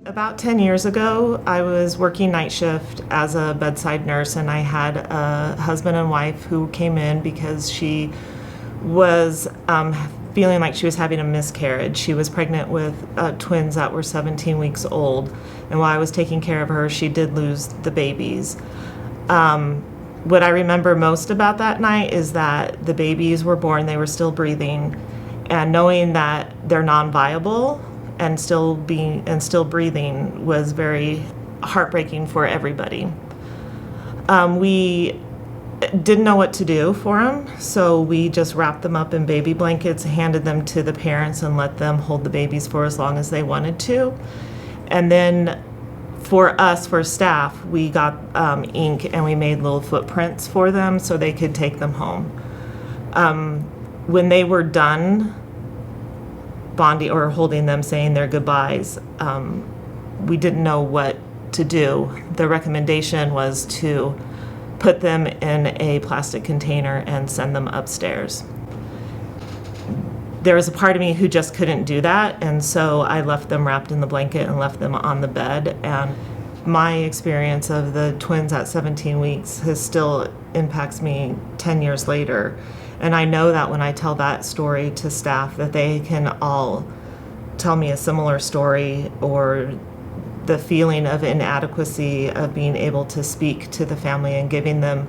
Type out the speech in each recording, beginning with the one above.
About 10 years ago, I was working night shift as a bedside nurse, and I had a husband and wife who came in because she was feeling like she was having a miscarriage. She was pregnant with twins that were 17 weeks old, and while I was taking care of her, she did lose the babies. What I remember most about that night is that the babies were born, they were still breathing, and knowing that they're non-viable and still breathing was very heartbreaking for everybody. We didn't know what to do for them, so we just wrapped them up in baby blankets, handed them to the parents, and let them hold the babies for as long as they wanted to. And then for us, for staff, we got ink and we made little footprints for them so they could take them home. When they were done bonding or holding them, saying their goodbyes, we didn't know what to do. The recommendation was to put them in a plastic container and send them upstairs. There was a part of me who just couldn't do that, and so I left them wrapped in the blanket and left them on the bed. And my experience of the twins at 17 weeks still impacts me 10 years later. And I know that when I tell that story to staff, that they can all tell me a similar story, or the feeling of inadequacy of being able to speak to the family and giving them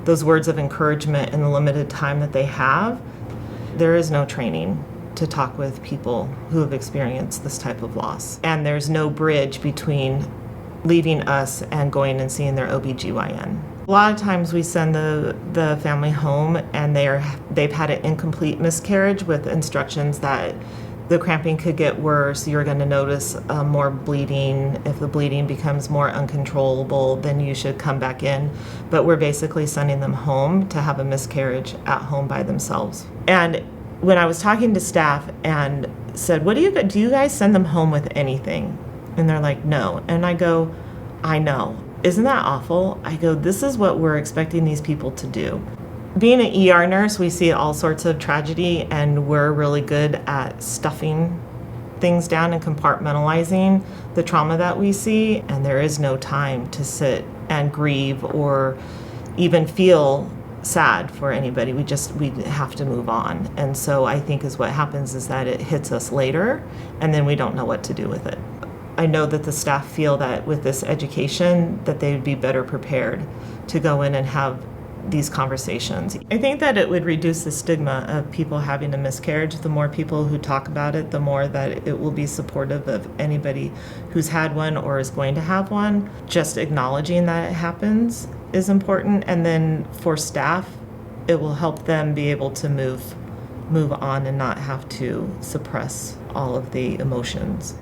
those words of encouragement in the limited time that they have. There is no training to talk with people who have experienced this type of loss. And there's no bridge between leaving us and going and seeing their OBGYN. A lot of times we send the family home and they've had an incomplete miscarriage with instructions that the cramping could get worse. You're going to notice more bleeding. If the bleeding becomes more uncontrollable, then you should come back in. But we're basically sending them home to have a miscarriage at home by themselves. And when I was talking to staff and said, do you guys send them home with anything? And they're like, no. And I go, I know. Isn't that awful? I go, this is what we're expecting these people to do. Being an ER nurse, we see all sorts of tragedy, and we're really good at stuffing things down and compartmentalizing the trauma that we see, and there is no time to sit and grieve or even feel sad for anybody. We have to move on. And so I think what happens is that it hits us later, and then we don't know what to do with it. I know that the staff feel that with this education that they would be better prepared to go in and have these conversations. I think that it would reduce the stigma of people having a miscarriage. The more people who talk about it, the more that it will be supportive of anybody who's had one or is going to have one. Just acknowledging that it happens is important, and then for staff, it will help them be able to move on and not have to suppress all of the emotions.